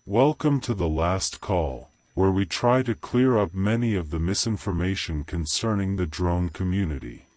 Welcome to the last call, where we try to clear up many of the misinformation concerning the drone community.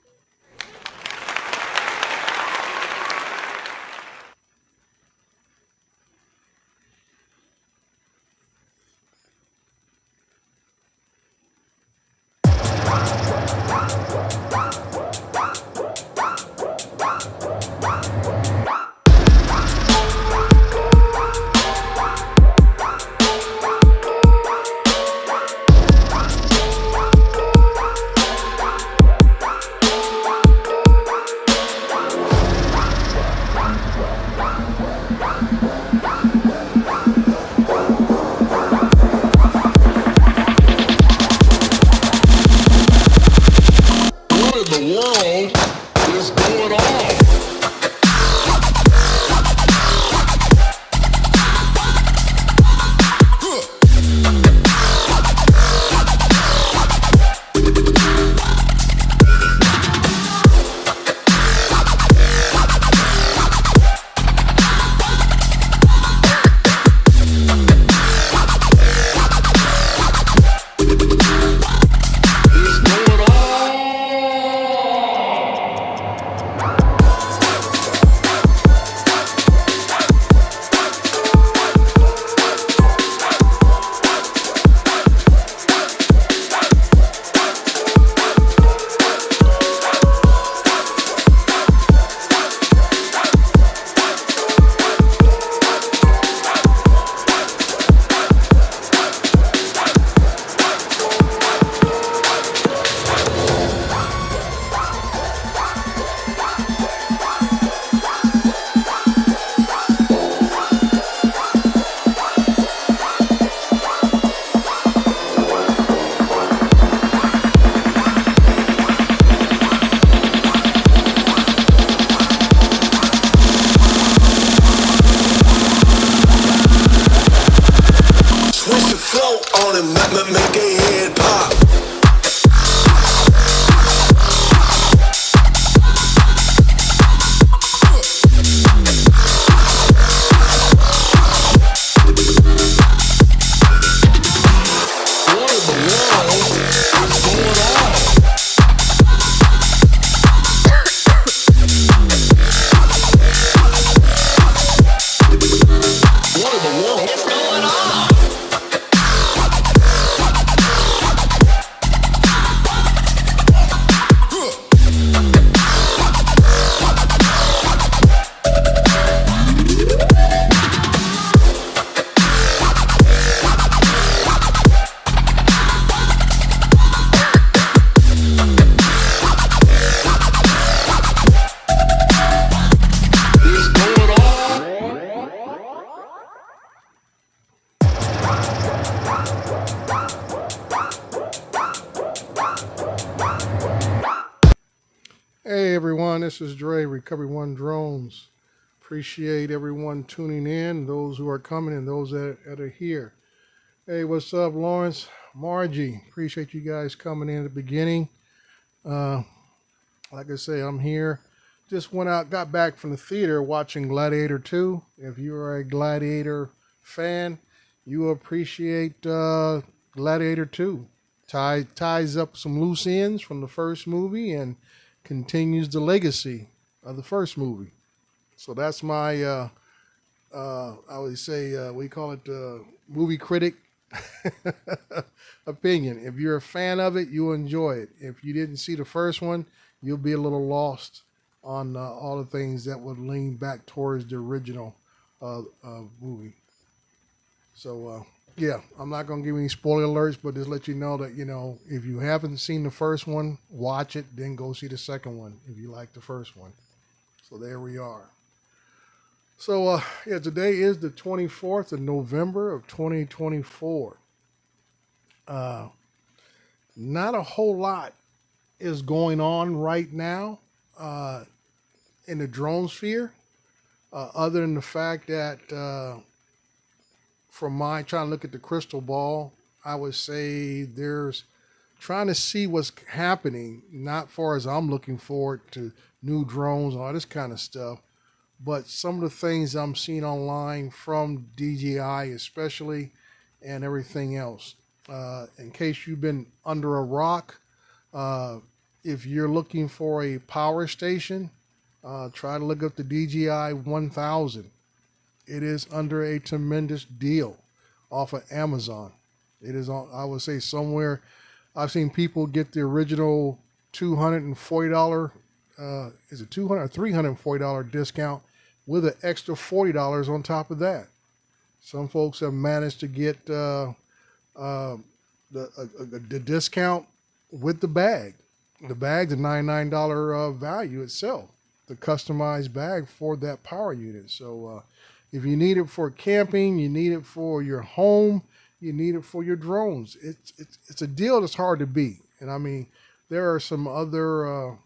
Hey everyone, this is Dre, Recoveryonedrone. Appreciate everyone tuning in, those who are coming and those that are here. Hey, what's up, Lawrence? Margie, appreciate you guys coming in at the beginning. Like I say, I'm here. Just got back from the theater watching Gladiator 2. If you are a Gladiator fan, you will appreciate Gladiator 2. Ties up some loose ends from the first movie and continues the legacy of the first movie. So that's my, I would say, we call it movie critic opinion. If you're a fan of it, you'll enjoy it. If you didn't see the first one, you'll be a little lost on all the things that would lean back towards the original movie. So, yeah, I'm not going to give any spoiler alerts, but just let you know that, if you haven't seen the first one, watch it, then go see the second one if you like the first one. So there we are. So, today is the 24th of November of 2024. Not a whole lot is going on right now in the drone sphere, other than the fact that from my trying to look at the crystal ball, I would say there's trying to see what's happening, not far as I'm looking forward to new drones and all this kind of stuff, but some of the things I'm seeing online from DJI especially and everything else. In case you've been under a rock, uh, if you're looking for a power station, try to look up the DJI 1000. It is under a tremendous deal off of Amazon. It is on, I would say, somewhere. I've seen people get the original $240, is it 200 or $340 discount with an extra $40 on top of that. Some folks have managed to get uh, the discount with the bag. The bag's a $99 value itself, the customized bag for that power unit. So if you need it for camping, you need it for your home, you need it for your drones. It's a deal that's hard to beat. And I mean, there are some other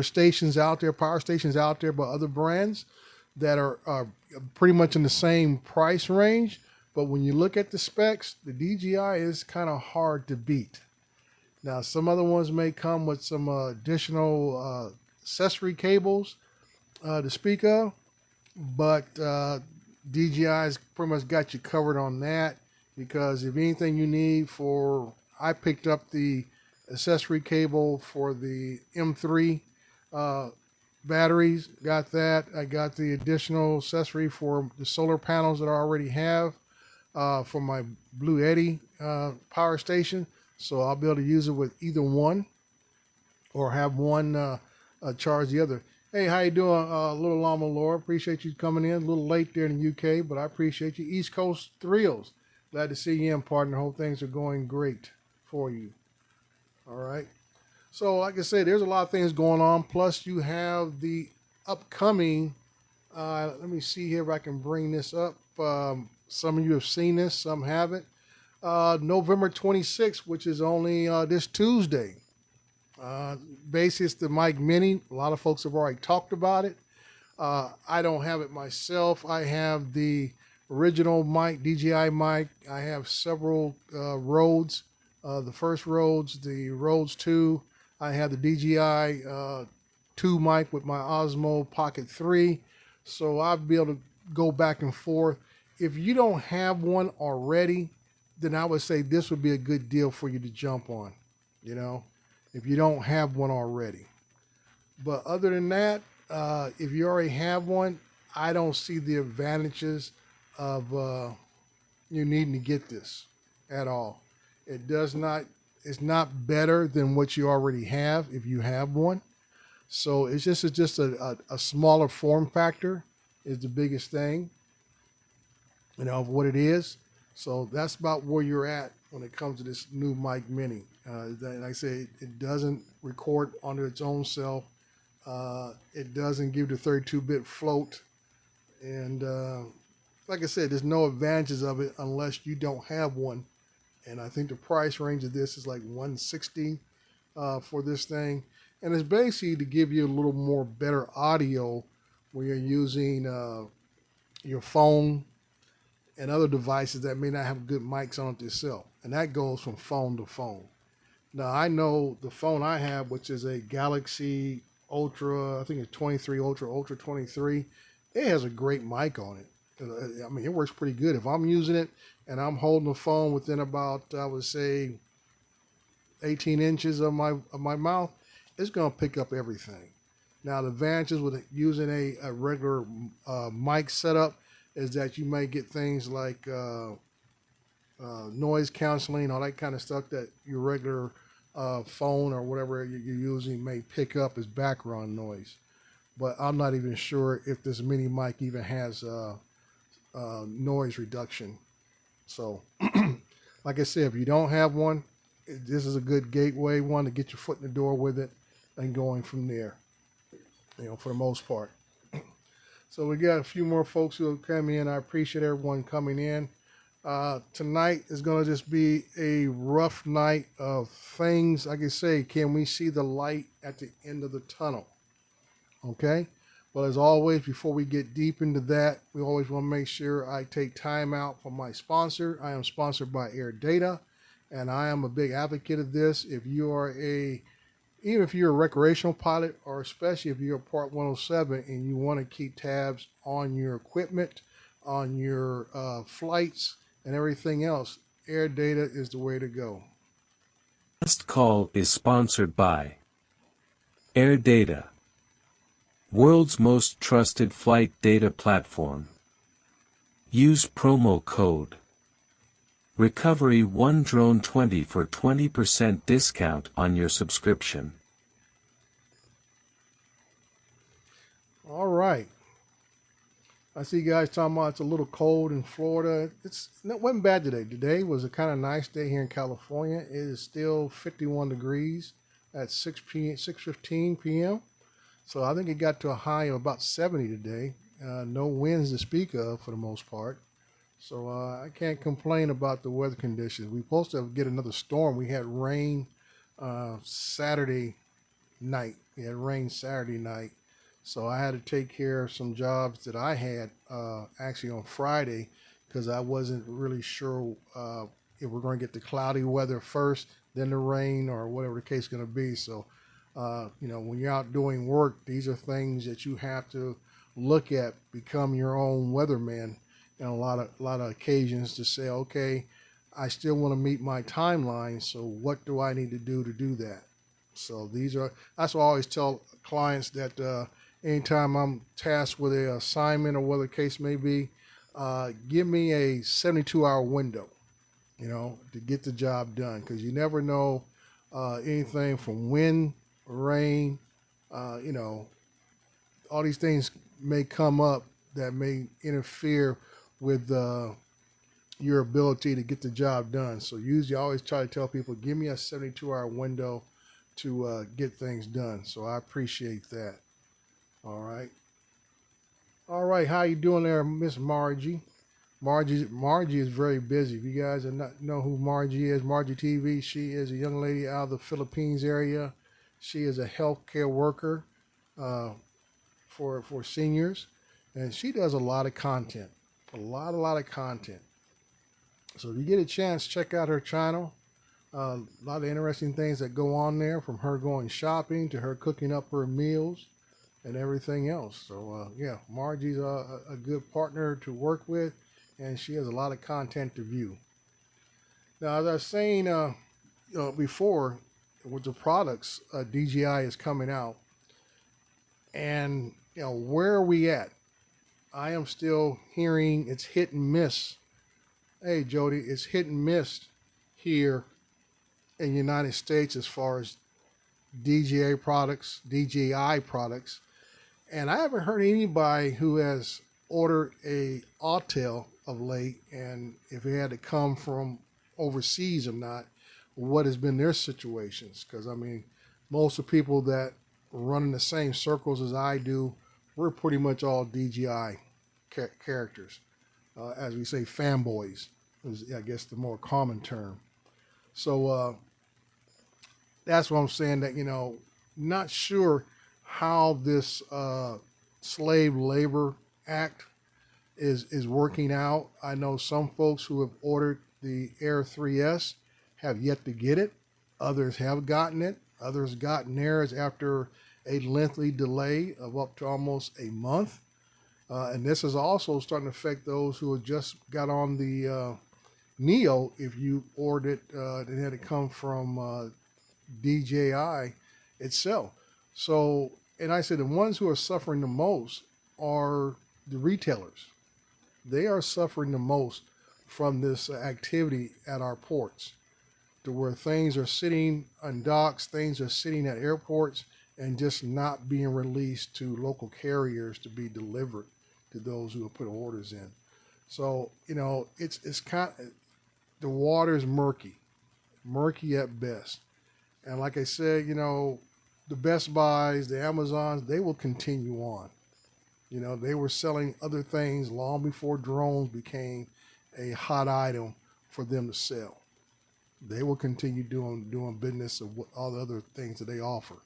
stations out there, power stations out there, by other brands that are pretty much in the same price range. But when you look at the specs, the DJI is kind of hard to beat. Now, some other ones may come with some additional accessory cables to speak of, but DJI's pretty much got you covered on that, because if anything you need for, I picked up the accessory cable for the M3 batteries, got that. I got the additional accessory for the solar panels that I already have for my Blue Eddy power station. So I'll be able to use it with either one, or have one charge the other. Hey, how you doing, Little Llama Laura? Appreciate you coming in. A little late there in the UK, but I appreciate you. East Coast Thrills. Glad to see you in, partner. Hope things are going great for you. All right. So, like I said, there's a lot of things going on. Plus, you have the upcoming, let me see here if I can bring this up. Some of you have seen this, some haven't. November 26th, which is only this Tuesday. Basically, it's the Mic Mini. A lot of folks have already talked about it. I don't have it myself. I have the original mic, DJI mic. I have several Rhodes. The first Rhodes, the Rhodes 2. I have the DJI 2 mic with my Osmo Pocket 3. So I'll be able to go back and forth. If you don't have one already, then I would say this would be a good deal for you to jump on, you know, if you don't have one already. But other than that, if you already have one, I don't see the advantages of you needing to get this at all. It does not, it's not better than what you already have if you have one. So it's just a smaller form factor is the biggest thing, you know, of what it is. So that's about where you're at when it comes to this new Mic Mini. Like I say, it doesn't record onto its own self. It doesn't give the 32-bit float. And like I said, there's no advantages of it unless you don't have one. And I think the price range of this is like $160 for this thing. And it's basically to give you a little more better audio when you're using your phone and other devices that may not have good mics on it themselves. And that goes from phone to phone. Now, I know the phone I have, which is a Galaxy Ultra, I think it's 23 Ultra 23, it has a great mic on it. I mean, it works pretty good. If I'm using it and I'm holding the phone within about, I would say, 18 inches of my mouth, it's going to pick up everything. Now, the advantages with using a regular mic setup is that you may get things like noise canceling, all that kind of stuff that your regular phone or whatever you're using may pick up as background noise. But I'm not even sure if this mini mic even has noise reduction. So, like I said, if you don't have one, this is a good gateway one to get your foot in the door with it and going from there, you know, for the most part. So we got a few more folks who have come in. I appreciate everyone coming in. Tonight is going to just be a rough night of things. Like I say, can we see the light at the end of the tunnel? Okay. Well, as always, before we get deep into that, we always want to make sure I take time out for my sponsor. I am sponsored by Air Data. And I am a big advocate of this. If you are even if you're a recreational pilot, or especially if you're a Part 107 and you want to keep tabs on your equipment, on your flights, and everything else, air data is the way to go. This call is sponsored by Air Data, world's most trusted flight data platform. Use promo code Recoveryonedrone20 for 20% discount on your subscription. All right. I see you guys talking about it's a little cold in Florida. It wasn't bad today. Today was a kind of nice day here in California. It is still 51 degrees at 6:15 p.m. So I think it got to a high of about 70 today. No winds to speak of for the most part. So I can't complain about the weather conditions. We're supposed to get another storm. We had rain Saturday night. We had rain Saturday night. So I had to take care of some jobs that I had actually on Friday because I wasn't really sure if we're going to get the cloudy weather first, then the rain, or whatever the case is going to be. So, when you're out doing work, these are things that you have to look at, become your own weatherman in a lot of occasions to say, okay, I still want to meet my timeline. So what do I need to do that? So that's what I always tell clients that anytime I'm tasked with an assignment or whatever the case may be, give me a 72-hour window, to get the job done. Because you never know anything from wind, rain, all these things may come up that may interfere with your ability to get the job done. So usually I always try to tell people, give me a 72-hour window to get things done. So I appreciate that. All right. All right. How you doing there, Miss Margie? Margie is very busy. If you guys do not know who Margie is, Margie TV, she is a young lady out of the Philippines area. She is a healthcare worker for seniors, and she does a lot of content, a lot of content. So if you get a chance, check out her channel. A lot of interesting things that go on there, from her going shopping to her cooking up her meals and everything else. So yeah, Margie's a good partner to work with, and she has a lot of content to view. Now, as I was saying before, with the products, DJI is coming out, and where are we at? I am still hearing it's hit and miss. Hey, Jody, it's hit and miss here in the United States as far as DJI products, and I haven't heard anybody who has ordered a Autel of late, and if it had to come from overseas or not, what has been their situations. Because most of the people that run in the same circles as I do, we're pretty much all DJI characters. As we say, fanboys is, I guess, the more common term. So that's what I'm saying, that, not sure how this Slave Labor Act is working out. I know some folks who have ordered the Air 3S have yet to get it. Others have gotten it. Others gotten theirs after a lengthy delay of up to almost a month. And this is also starting to affect those who have just got on the Neo. If you ordered it, it had to come from DJI itself. So, and I said the ones who are suffering the most are the retailers. They are suffering the most from this activity at our ports, to where things are sitting on docks, things are sitting at airports, and just not being released to local carriers to be delivered to those who have put orders in. So, it's kind of, the water is murky at best. And like I said, the Best Buys, the Amazons, they will continue on. They were selling other things long before drones became a hot item for them to sell. They will continue doing business of all the other things that they offer.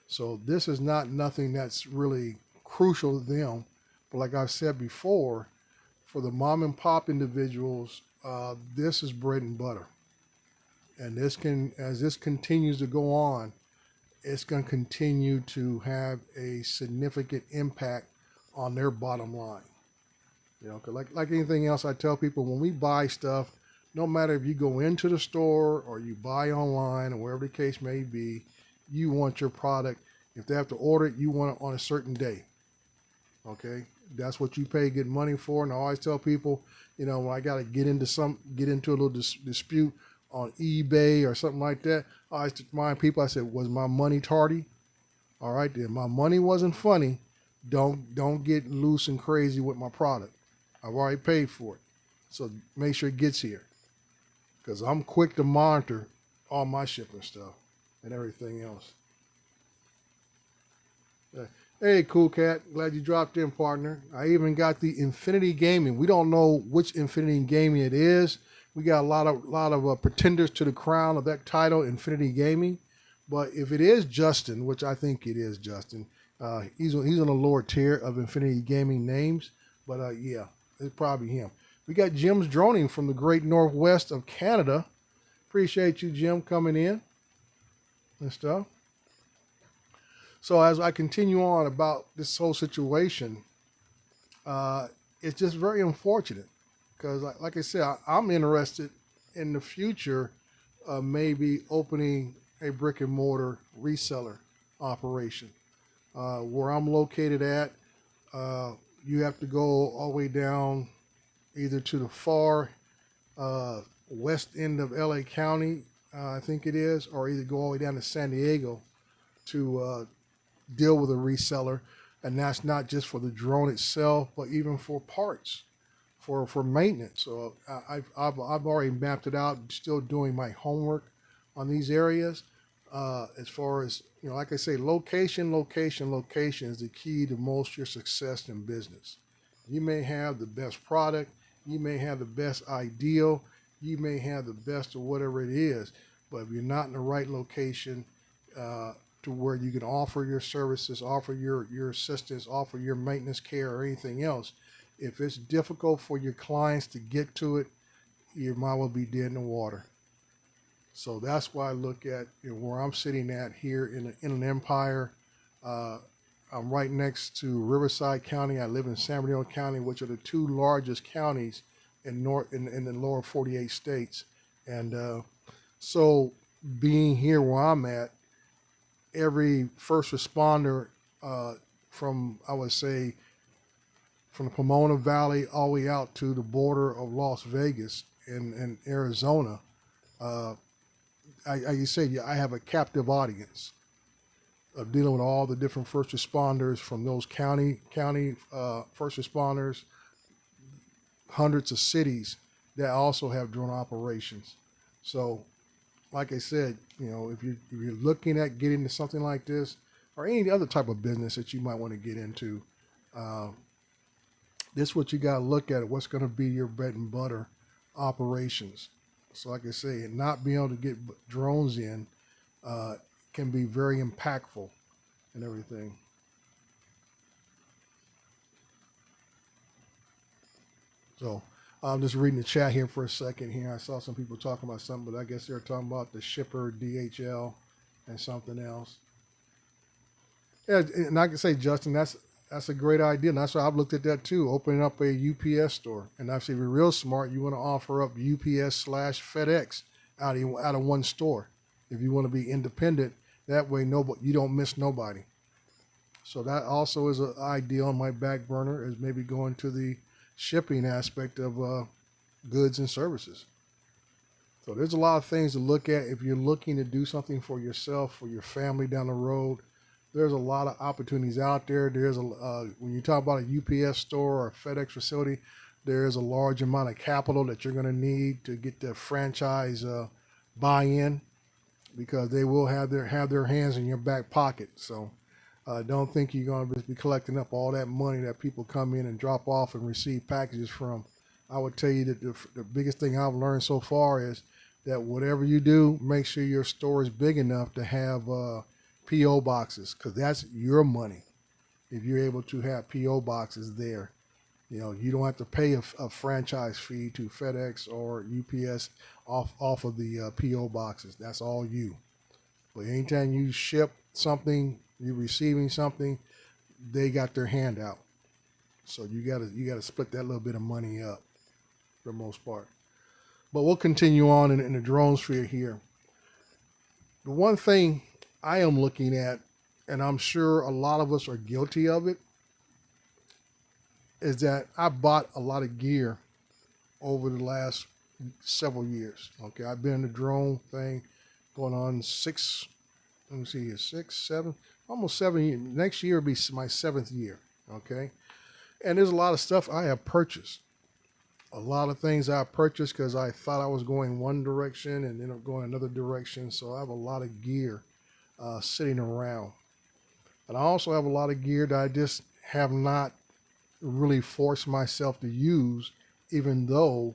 So this is not nothing that's really crucial to them. But like I've said before, for the mom and pop individuals, this is bread and butter. And as this continues to go on, it's going to continue to have a significant impact on their bottom line. 'Cause like anything else, I tell people when we buy stuff, no matter if you go into the store or you buy online or wherever the case may be, you want your product. If they have to order it, you want it on a certain day. Okay, that's what you pay good money for. And I always tell people, when I got to get into a little dispute on eBay or something like that, I always remind people, I said, was my money tardy? All right, then my money wasn't funny. Don't get loose and crazy with my product. I've already paid for it. So make sure it gets here. Because I'm quick to monitor all my shipping stuff and everything else. Hey, Cool Cat. Glad you dropped in, partner. I even got the Infinity Gaming. We don't know which Infinity Gaming it is. We got a lot of pretenders to the crown of that title, Infinity Gaming. But if it is Justin, which I think it is Justin, he's on the lower tier of Infinity Gaming names. But yeah, it's probably him. We got Jim's droning from the great northwest of Canada. Appreciate you, Jim, coming in and stuff. So as I continue on about this whole situation, it's just very unfortunate because, like I said, I'm interested in the future of maybe opening a brick and mortar reseller operation. Where I'm located at, you have to go all the way down either to the far west end of LA County, I think it is, or either go all the way down to San Diego to deal with a reseller. And that's not just for the drone itself, but even for parts, for maintenance. So I've already mapped it out, still doing my homework on these areas. As far as, like I say, location is the key to most of your success in business. You may have the best product, you may have the best ideal, you may have the best of whatever it is, but if you're not in the right location to where you can offer your services, offer your assistance, offer your maintenance care or anything else, if it's difficult for your clients to get to it, you might well be dead in the water. So that's why I look at where I'm sitting at here in an empire. I'm right next to Riverside County. I live in San Bernardino County, which are the two largest counties in the lower 48 states. And so being here where I'm at, every first responder from, I would say, from the Pomona Valley all the way out to the border of Las Vegas and Arizona, I have a captive audience of dealing with all the different first responders from those county first responders, hundreds of cities that also have drone operations. So, like I said, if you're looking at getting into something like this or any other type of business that you might want to get into, this is what you got to look at. What's going to be your bread and butter operations. So like I say, not being able to get drones in can be very impactful and everything. So I'm just reading the chat here for a second here. I saw some people talking about something, but I guess they're talking about the shipper, DHL, and something else. Yeah, and I can say, Justin, that's a great idea. And that's why I've looked at that too, opening up a UPS store. And actually, if you're real smart, you want to offer up UPS/FedEx out of one store. If you want to be independent, that way you don't miss nobody. So that also is an idea on my back burner, is maybe going to the shipping aspect of goods and services. So there's a lot of things to look at if you're looking to do something for yourself, for your family down the road. There's a lot of opportunities out there. When you talk about a UPS store or a FedEx facility, there's a large amount of capital that you're going to need to get the franchise buy-in, because they will have their hands in your back pocket. So don't think you're going to be collecting up all that money that people come in and drop off and receive packages from. I would tell you that the biggest thing I've learned so far is that whatever you do, make sure your store is big enough to have P.O. boxes, because that's your money if you're able to have P.O. boxes there. You know, you don't have to pay a franchise fee to FedEx or UPS off of the PO boxes. That's all you. But anytime you ship something, you're receiving something, they got their hand out. So you gotta split that little bit of money up for the most part. But we'll continue on in the drone sphere here. The one thing I am looking at, and I'm sure a lot of us are guilty of it, is that I bought a lot of gear over the last several years. Okay, I've been in the drone thing going on let me see here, 6, 7, almost 7 years. Next year will be my 7th year. Okay, and there's a lot of stuff I have purchased. A lot of things I purchased because I thought I was going one direction and ended up going another direction. So I have a lot of gear sitting around. And I also have a lot of gear that I just have not really forced myself to use, even though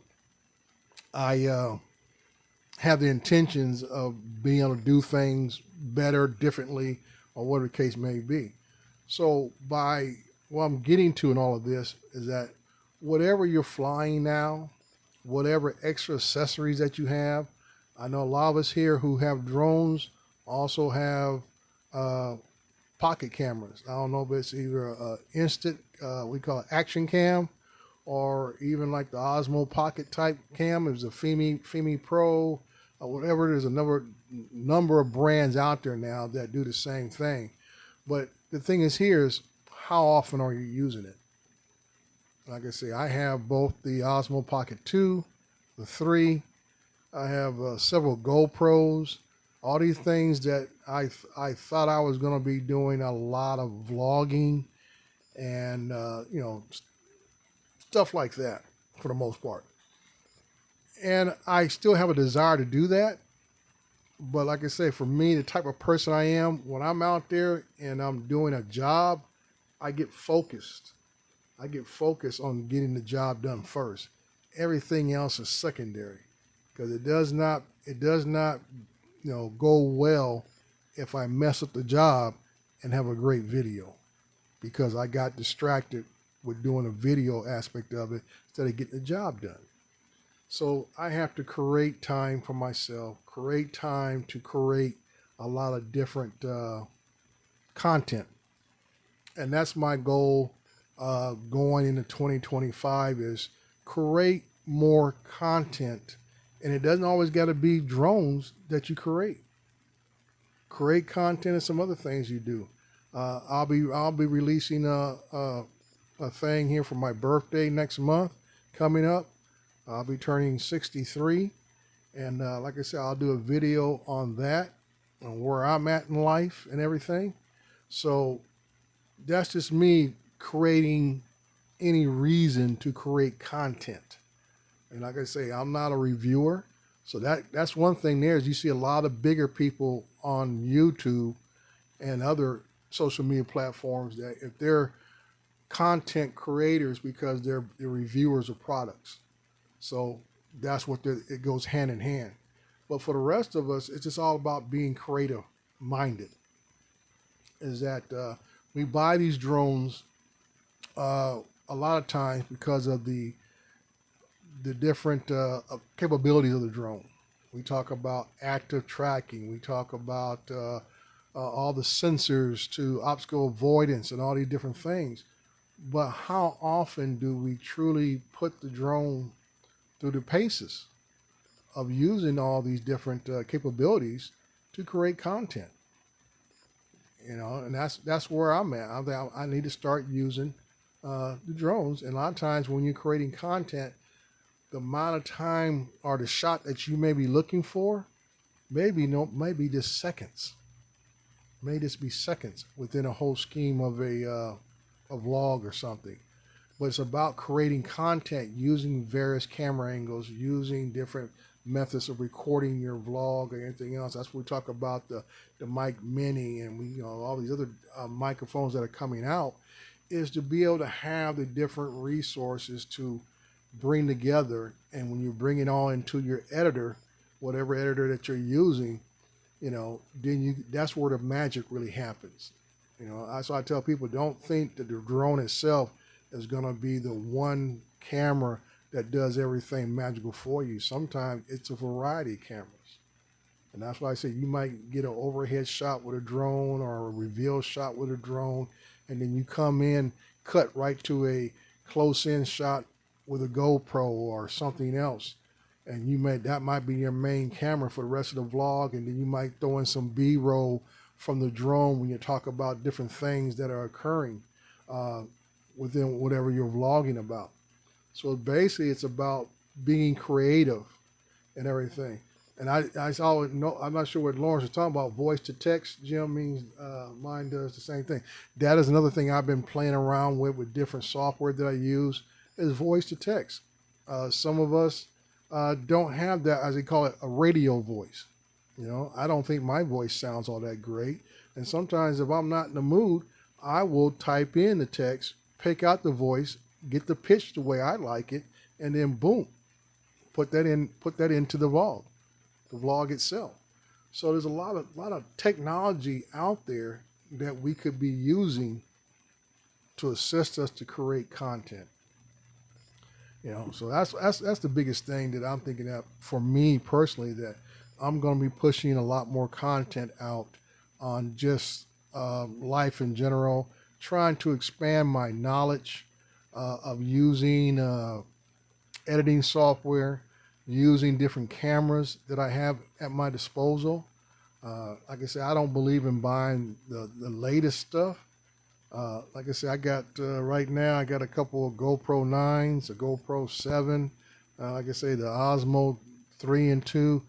I have the intentions of being able to do things better, differently, or whatever the case may be. So by what I'm getting to in all of this is that whatever you're flying now, whatever extra accessories that you have, I know a lot of us here who have drones also have pocket cameras. I don't know if it's either instant, we call it action cam, or even like the Osmo Pocket type cam. There's a Femi Pro, or whatever. There's a number of brands out there now that do the same thing. But the thing is here is how often are you using it? Like I say, I have both the Osmo Pocket 2, the 3. I have several GoPros. All these things that I thought I was going to be doing a lot of vlogging and, stuff like that for the most part. And I still have a desire to do that. But like I say, for me, the type of person I am, when I'm out there and I'm doing a job, I get focused. I get focused on getting the job done first. Everything else is secondary because it does not go well if I mess up the job and have a great video because I got distracted with doing a video aspect of it instead of getting the job done. So I have to create time for myself, create time to create a lot of different content. And that's my goal going into 2025 is create more content. And it doesn't always got to be drones that you create. Create content and some other things you do. I'll be releasing a thing here for my birthday next month coming up. I'll be turning 63, and like I said, I'll do a video on that, on where I'm at in life and everything. So that's just me creating any reason to create content. And like I say, I'm not a reviewer. So that's one thing there is you see a lot of bigger people on YouTube and other social media platforms that if they're content creators because they're reviewers of products. So that's what it goes hand in hand. But for the rest of us, it's just all about being creative minded. Is that we buy these drones a lot of times because of the different capabilities of the drone. We talk about active tracking. We talk about all the sensors to obstacle avoidance and all these different things. But how often do we truly put the drone through the paces of using all these different capabilities to create content? And that's where I'm at. I need to start using the drones. And a lot of times when you're creating content, the amount of time or the shot that you may be looking for, maybe just seconds. May just be seconds within a whole scheme of a vlog or something. But it's about creating content using various camera angles, using different methods of recording your vlog or anything else. That's what we talk about the Mic Mini and all these other microphones that are coming out, is to be able to have the different resources to bring together. And when you bring it all into your editor, whatever editor that you're using, then that's where the magic really happens. So I tell people, don't think that the drone itself is going to be the one camera that does everything magical for you. Sometimes it's a variety of cameras. And that's why I say you might get an overhead shot with a drone or a reveal shot with a drone, and then you come in, cut right to a close-in shot with a GoPro or something else. And that might be your main camera for the rest of the vlog, and then you might throw in some B-roll from the drone when you talk about different things that are occurring within whatever you're vlogging about. So basically it's about being creative and everything. And I saw, I'm not sure what Lawrence is talking about, voice to text. Jim means mine does the same thing. That is another thing I've been playing around with different software that I use, is voice to text. Some of us don't have that, as they call it, a radio voice. I don't think my voice sounds all that great. And sometimes if I'm not in the mood, I will type in the text, pick out the voice, get the pitch the way I like it, and then boom, put that into the vlog itself. So there's a lot of technology out there that we could be using to assist us to create content. So that's the biggest thing that I'm thinking that for me personally, that I'm going to be pushing a lot more content out on just life in general, trying to expand my knowledge of using editing software, using different cameras that I have at my disposal. Like I said, I don't believe in buying the latest stuff. Like I said, I got right now, I got a couple of GoPro 9s, a GoPro 7, like I say, the Osmo 3 and 2.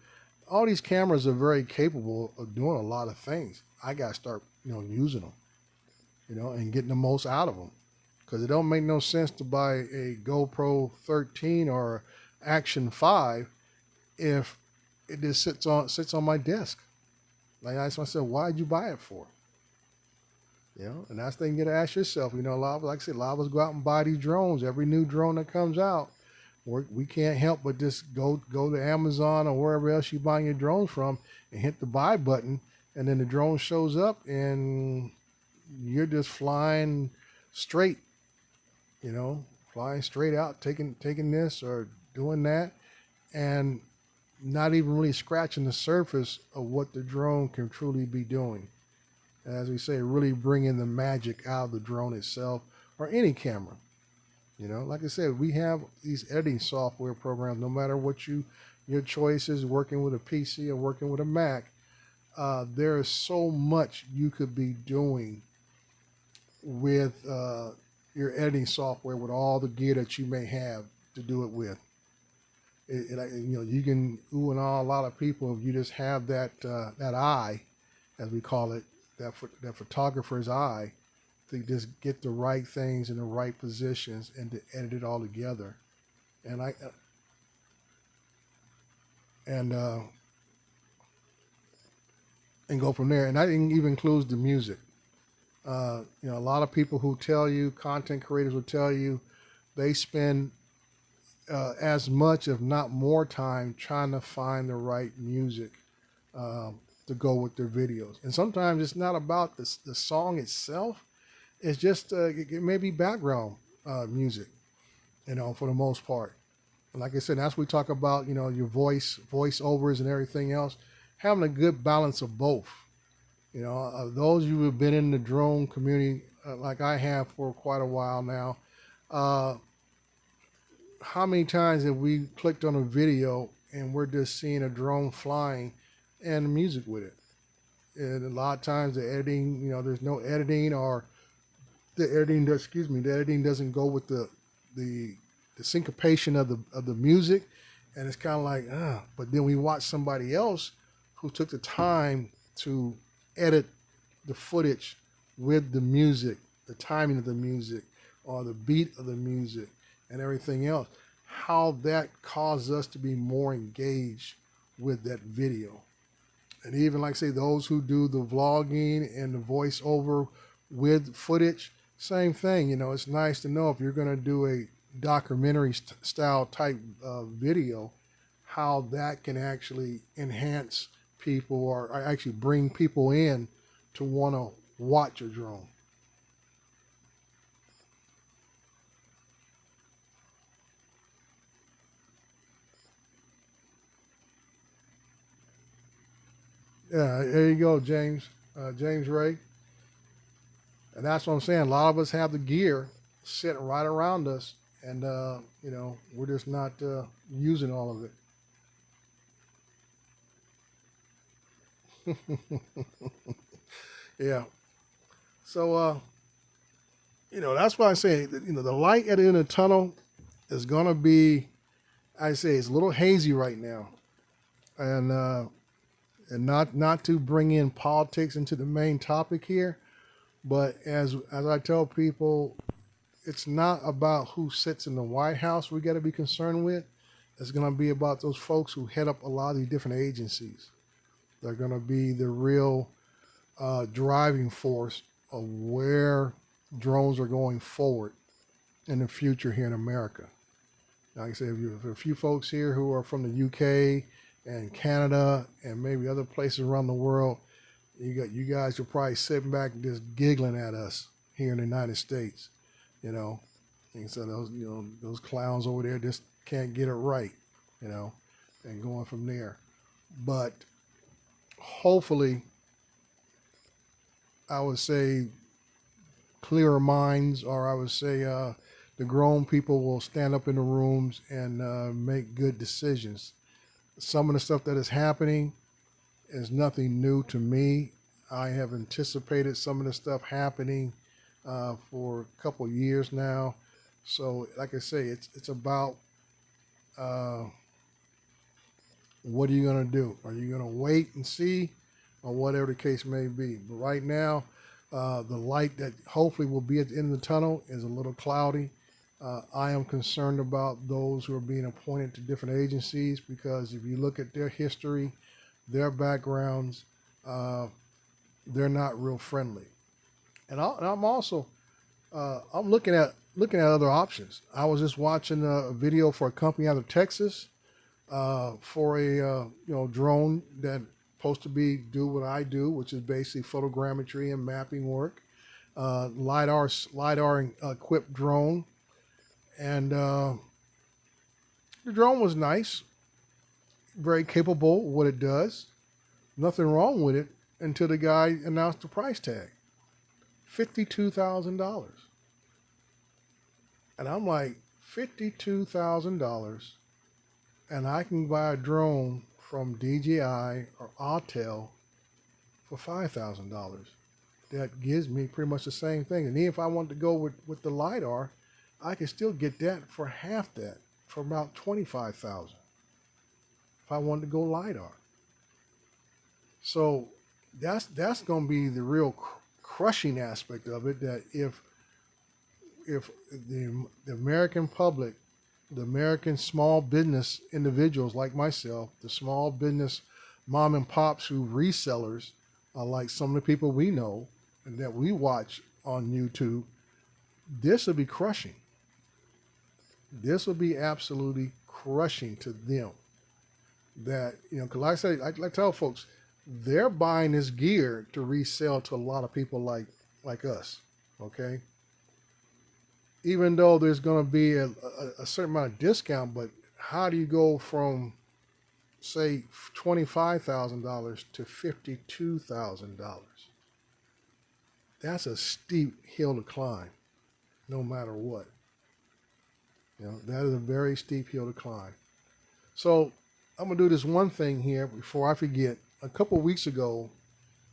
All these cameras are very capable of doing a lot of things. I got to start, using them, and getting the most out of them. Because it don't make no sense to buy a GoPro 13 or Action 5 if it just sits on my desk. Like I asked myself, why'd you buy it for? And that's the thing you got to ask yourself. A lot like I said, a lot of us go out and buy these drones. Every new drone that comes out, we can't help but just go to Amazon or wherever else you buy your drones from and hit the buy button, and then the drone shows up and you're just flying straight, flying straight out, taking this or doing that, and not even really scratching the surface of what the drone can truly be doing. As we say, really bringing the magic out of the drone itself or any camera. Like I said, we have these editing software programs, no matter what your choice is, working with a PC or working with a Mac. There is so much you could be doing with your editing software, with all the gear that you may have to do it with. You can ooh and ah a lot of people if you just have that eye, as we call it, that photographer's eye, to just get the right things in the right positions and to edit it all together. And go from there. And that even includes the music. A lot of people who tell you, content creators will tell you, they spend as much, if not more time, trying to find the right music to go with their videos. And sometimes it's not about the song itself. It's just it may be background music, for the most part. And like I said, as we talk about, your voiceovers and everything else, having a good balance of both. Those of you who have been in the drone community, like I have for quite a while now, how many times have we clicked on a video and we're just seeing a drone flying and music with it? And a lot of times the editing, there's no editing, or the editing doesn't go with the syncopation of the music, and it's kind of like, but then we watch somebody else who took the time to edit the footage with the music, the timing of the music, or the beat of the music, and everything else, how that caused us to be more engaged with that video. And even, like I say, those who do the vlogging and the voiceover with footage, same thing. It's nice to know if you're going to do a documentary style type video, how that can actually enhance people or actually bring people in to want to watch a drone. Yeah, there you go, James. James Ray. And that's what I'm saying. A lot of us have the gear sitting right around us, and we're just not using all of it. Yeah. So that's why I say that, the light at the end of the tunnel is gonna be, I say, it's a little hazy right now, and not to bring in politics into the main topic here, but as I tell people, it's not about who sits in the White House we got to be concerned with. It's going to be about those folks who head up a lot of these different agencies. They're going to be the real driving force of where drones are going forward in the future here in America. Like I said, if there are a few folks here who are from the UK and Canada and maybe other places around the world, you guys are probably sitting back and just giggling at us here in the United States, And so those clowns over there just can't get it right, and going from there. But hopefully, I would say clearer minds, or I would say the grown people will stand up in the rooms and make good decisions. Some of the stuff that is happening is nothing new to me. I have anticipated some of the stuff happening for a couple of years now. So, like I say, it's about what are you going to do? Are you going to wait and see, or whatever the case may be? But right now, the light that hopefully will be at the end of the tunnel is a little cloudy. I am concerned about those who are being appointed to different agencies, because if you look at their history, their backgrounds, they're not real friendly. And I'm also I'm looking at other options. I was just watching a video for a company out of Texas for a drone that's supposed to do what I do, which is basically photogrammetry and mapping work. LiDAR equipped drone, and the drone was nice, very capable of what it does. Nothing wrong with it until the guy announced the price tag, $52,000. And I'm like, $52,000, and I can buy a drone from DJI or Autel for $5,000. That gives me pretty much the same thing. And even if I want to go with the LiDAR, I can still get that for half that, for about $25,000, if I wanted to go LiDAR. So that's going to be the real crushing aspect of it, that if the American public, the American small business individuals like myself, the small business mom and pops who resellers, like some of the people we know and that we watch on YouTube, this will be crushing. This will be absolutely crushing to them. That, because like I say, I tell folks, they're buying this gear to resell to a lot of people like us, okay? Even though there's going to be a certain amount of discount, but how do you go from, say, $25,000 to $52,000? That's a steep hill to climb, no matter what. That is a very steep hill to climb. So I'm going to do this one thing here before I forget. A couple of weeks ago,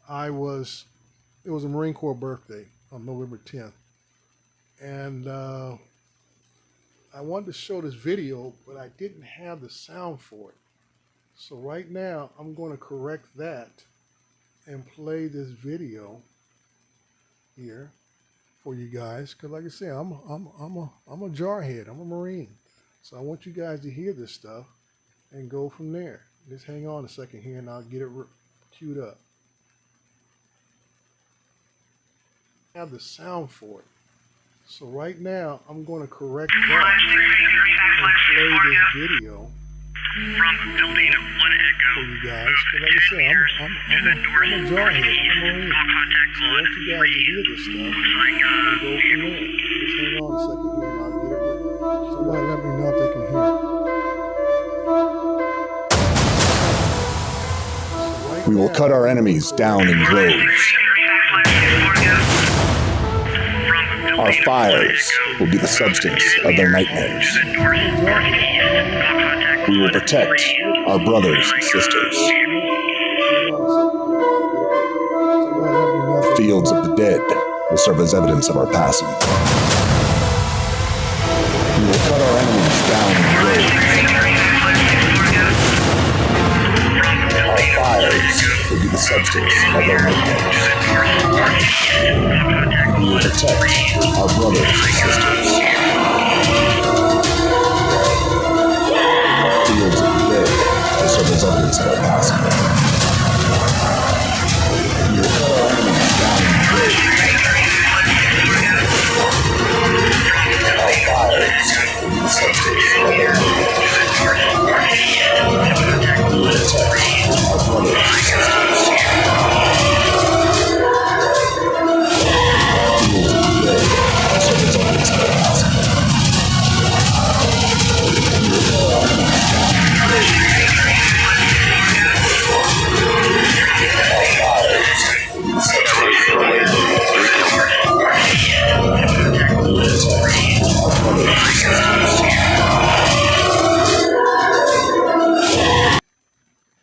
it was a Marine Corps birthday on November 10th. And I wanted to show this video, but I didn't have the sound for it. So right now, I'm going to correct that and play this video here for you guys. Because like I said, I'm a jarhead. I'm a Marine. So I want you guys to hear this stuff and go from there. Just hang on a second here and I'll get it queued up. I have the sound for it. So right now, I'm going to correct that and play this video from building 1 Echo for you guys. Because like I said, I'm a jarhead. I'm a Marine. So I want you guys to hear this stuff and go from there. Just hang on a second here and I'll get it. Somebody let me know if they can hear it. We will cut our enemies down in droves. Our fires will be the substance of their nightmares. We will protect our brothers and sisters. The fields of the dead will serve as evidence of our passing. We will cut our enemies down in droves. Our fires will be the substance of their nightmares. We will protect our brothers and sisters. The fields of the dead will serve as evidence of our passing. We will cut our enemies down in droves. Our fires will be the substance of their nightmares. We will protect our brothers and sisters. Fields of the dead will serve as evidence of our passing. We will cut our enemies down in droves. Our fires will be the substance of their nightmares. We will protect our brothers and sisters.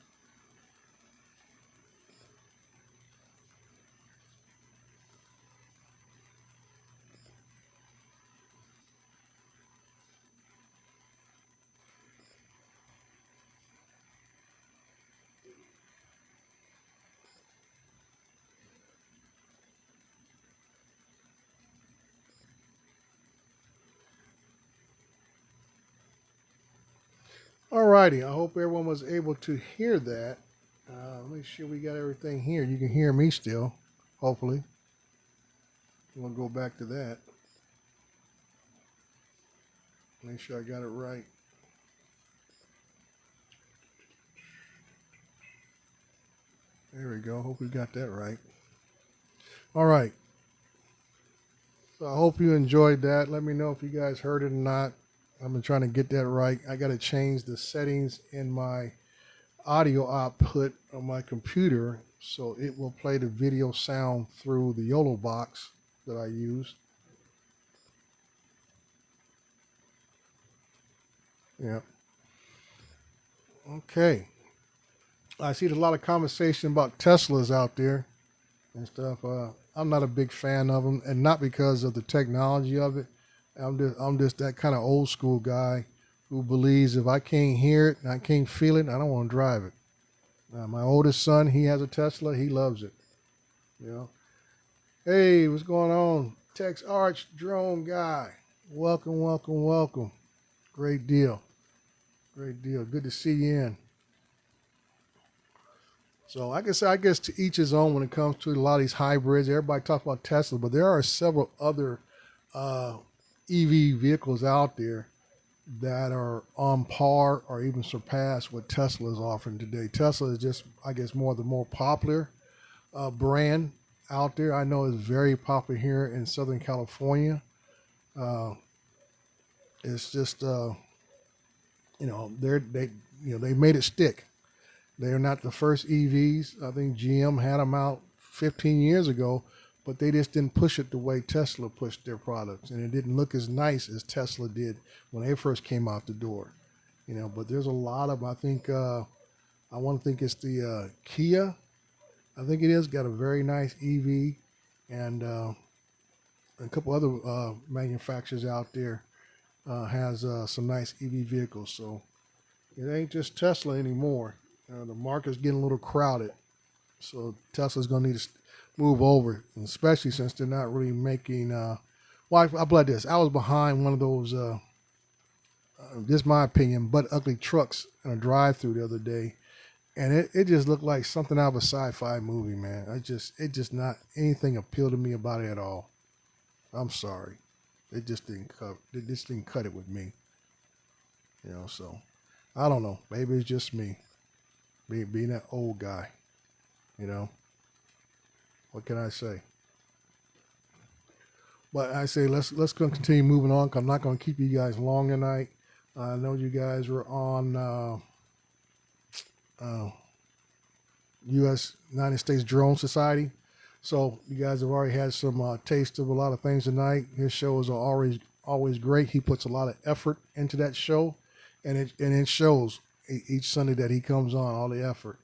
Alrighty, I hope everyone was able to hear that. Make sure we got everything here. You can hear me still, hopefully. We'll go back to that. Make sure I got it right. There we go. Hope we got that right. All right. So I hope you enjoyed that. Let me know if you guys heard it or not. I've been trying to get that right. I got to change the settings in my audio output on my computer so it will play the video sound through the YOLO box that I use. Yeah. Okay. I see there's a lot of conversation about Teslas out there and stuff. I'm not a big fan of them, and not because of the technology of it. I'm just that kind of old school guy who believes if I can't hear it and I can't feel it, I don't want to drive it. My oldest son, he has a Tesla. He loves it. You know. Hey, what's going on? Tex Arch Drone guy. Welcome, welcome, welcome. Great deal. Great deal. Good to see you in. So I guess to each his own when it comes to a lot of these hybrids. Everybody talks about Tesla, but there are several other EV vehicles out there that are on par or even surpass what Tesla is offering today. Tesla is just, I guess, the more popular brand out there. I know it's very popular here in Southern California. It's just, they made it stick. They are not the first EVs. I think GM had them out 15 years ago, but they just didn't push it the way Tesla pushed their products, and it didn't look as nice as Tesla did when they first came out the door. But there's a lot of, I think, I want to think it's the Kia. I think it is got a very nice EV, and a couple other manufacturers out there has some nice EV vehicles. So it ain't just Tesla anymore. The market's getting a little crowded, so Tesla's going to need to move over, especially since they're not really making. I'll play this. I was behind one of those, this is my opinion, but ugly trucks in a drive-through the other day, and it just looked like something out of a sci-fi movie, man. It just not anything appealed to me about it at all. I'm sorry, it just didn't cut it with me. So I don't know. Maybe it's just me. Being that old guy, what can I say? But I say let's continue moving on. 'Cause I'm not going to keep you guys long tonight. I know you guys were on United States Drone Society. So you guys have already had some taste of a lot of things tonight. His shows are always great. He puts a lot of effort into that show, and it shows each Sunday that he comes on, all the effort.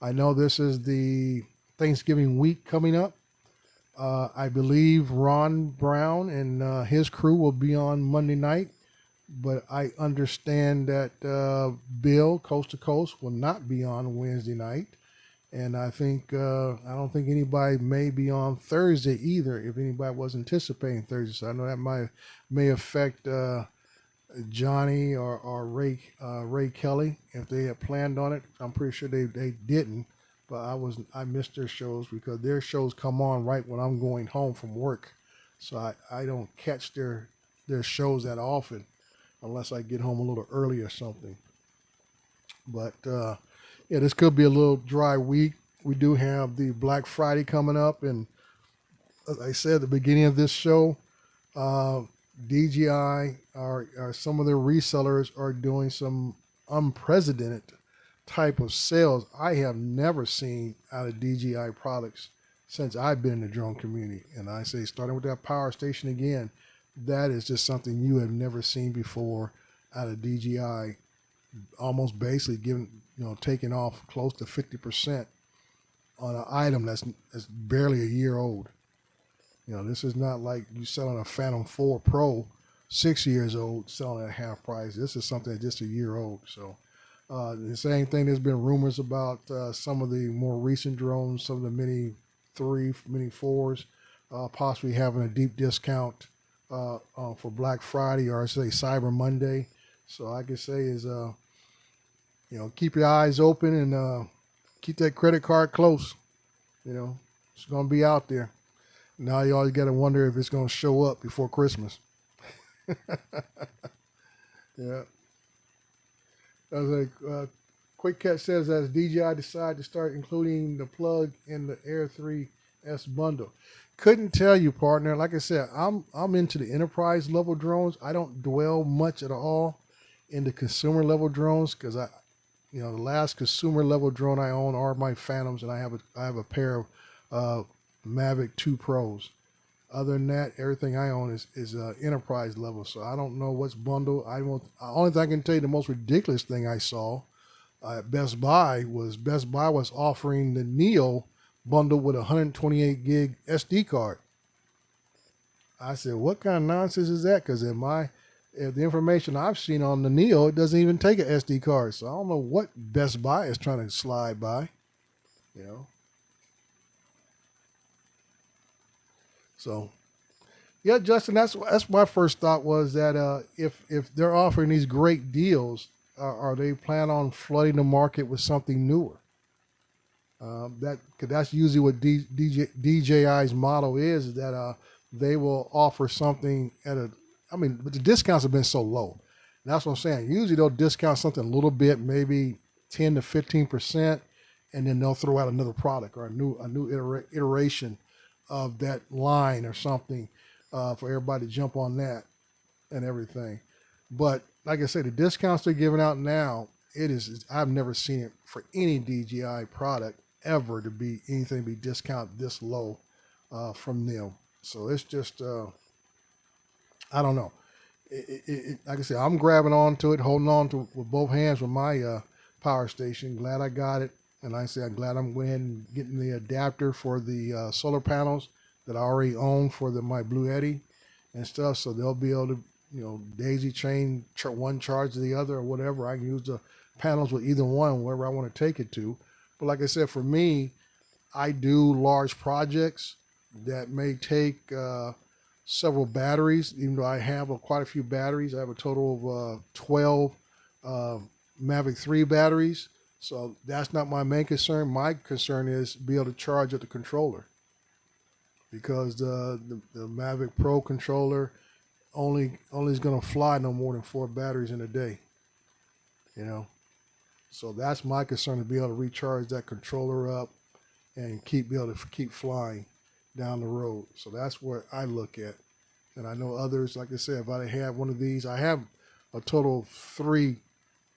I know this is the Thanksgiving week coming up. I believe Ron Brown and his crew will be on Monday night, but I understand that Bill Coast to Coast will not be on Wednesday night. And I don't think anybody may be on Thursday either, if anybody was anticipating Thursday. So I know that may affect Johnny or Ray Kelly if they had planned on it. I'm pretty sure they didn't, but I missed their shows because their shows come on right when I'm going home from work. So I don't catch their shows that often unless I get home a little early or something. But yeah, this could be a little dry week. We do have the Black Friday coming up, and as I said at the beginning of this show, DJI or some of their resellers are doing some unprecedented type of sales I have never seen out of DJI products since I've been in the drone community. And I say, starting with that power station again, that is just something you have never seen before out of DJI. Almost basically taking off close to 50% on an item that's barely a year old. This is not like you selling a Phantom 4 Pro, 6 years old, selling at half price. This is something that's just a year old. So the same thing, there's been rumors about some of the more recent drones, some of the Mini 3, Mini 4s, possibly having a deep discount for Black Friday, or I say Cyber Monday. So I could say is, keep your eyes open and keep that credit card close. It's going to be out there. Now you always got to wonder if it's going to show up before Christmas. Yeah. As a Quick Cat says, as DJI decided to start including the plug in the Air 3S bundle. Couldn't tell you, partner. Like I said, I'm into the enterprise level drones. I don't dwell much at all in the consumer level drones because the last consumer level drone I own are my Phantoms, and I have a pair of Mavic 2 Pros. Other than that, everything I own is enterprise level. So I don't know what's bundled. Only thing I can tell you, the most ridiculous thing I saw at Best Buy was offering the Neo bundled with a 128 gig SD card. I said, what kind of nonsense is that? Because if the information I've seen on the Neo, it doesn't even take an SD card. So I don't know what Best Buy is trying to slide by, So, yeah, Justin, that's my first thought was that if they're offering these great deals, are they plan on flooding the market with something newer? That's usually what DJI's model is that they will offer something but the discounts have been so low. And that's what I'm saying. Usually they'll discount something a little bit, maybe 10 to 15%, and then they'll throw out another product or a new iteration of that line or something for everybody to jump on that and everything. But like I said, the discounts they're giving out now, I've never seen it for any DJI product ever to be anything be discounted this low from them. So it's just, I don't know. Like I said, I'm grabbing onto it, holding on to with both hands with my power station. Glad I got it. And like I said, I'm glad I'm going ahead and getting the adapter for the solar panels that I already own for my Blue Eddy and stuff. So they'll be able to, daisy chain one charge to the other or whatever. I can use the panels with either one, wherever I want to take it to. But like I said, for me, I do large projects that may take several batteries, even though I have quite a few batteries. I have a total of 12 Mavic 3 batteries. So that's not my main concern. My concern is be able to charge up the controller, because the Mavic Pro controller only is going to fly no more than 4 batteries in a day. So that's my concern, to be able to recharge that controller up and be able to keep flying down the road. So that's where I look at. And I know others, like I said, if I had one of these, I have a total of 3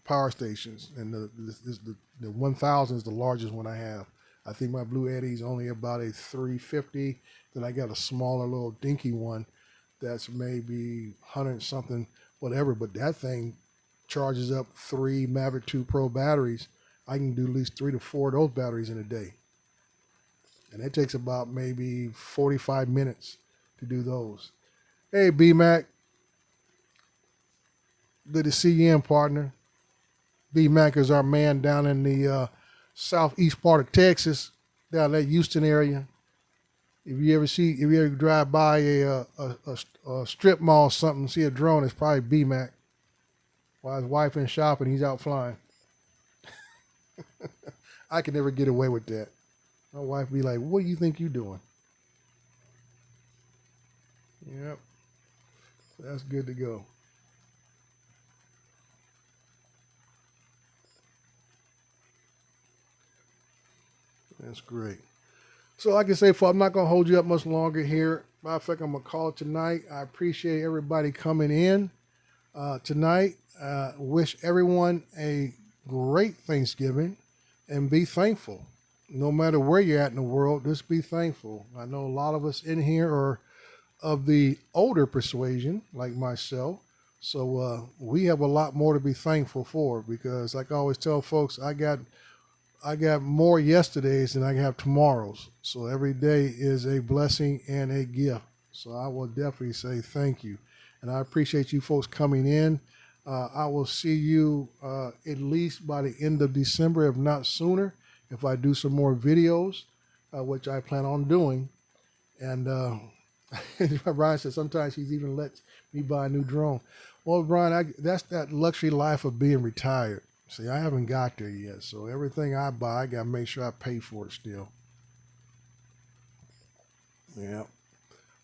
power stations, and the 1000 is the largest one I have. I think my Blue Eddie's only about a 350. Then I got a smaller little dinky one that's maybe 100 something, whatever. But that thing charges up 3 Maverick 2 Pro batteries. I can do at least 3 to 4 of those batteries in a day. And it takes about maybe 45 minutes to do those. Hey, B-Mac. Good to see you in, partner. B-Mac is our man down in the southeast part of Texas, down that Houston area. If you ever drive by a strip mall or something, see a drone, it's probably B-Mac. While his wife in shopping, he's out flying. I can never get away with that. My wife be like, what do you think you're doing? Yep. That's good to go. That's great. So like I say, I'm not going to hold you up much longer here. Matter of fact, I'm going to call it tonight. I appreciate everybody coming in tonight. Wish everyone a great Thanksgiving and be thankful. No matter where you're at in the world, just be thankful. I know a lot of us in here are of the older persuasion, like myself. So we have a lot more to be thankful for because, like I always tell folks, I got more yesterdays than I have tomorrows. So every day is a blessing and a gift. So I will definitely say thank you. And I appreciate you folks coming in. I will see you at least by the end of December, if not sooner, if I do some more videos, which I plan on doing. And Brian said sometimes he's even lets me buy a new drone. Well, Brian, that's that luxury life of being retired. See, I haven't got there yet, so everything I buy, I got to make sure I pay for it still. Yeah.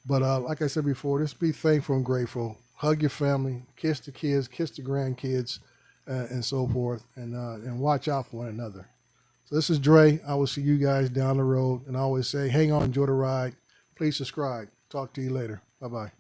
But like I said before, just be thankful and grateful. Hug your family, kiss the kids, kiss the grandkids, and so forth, and watch out for one another. So this is Dre. I will see you guys down the road, and I always say, hang on, enjoy the ride. Please subscribe. Talk to you later. Bye-bye.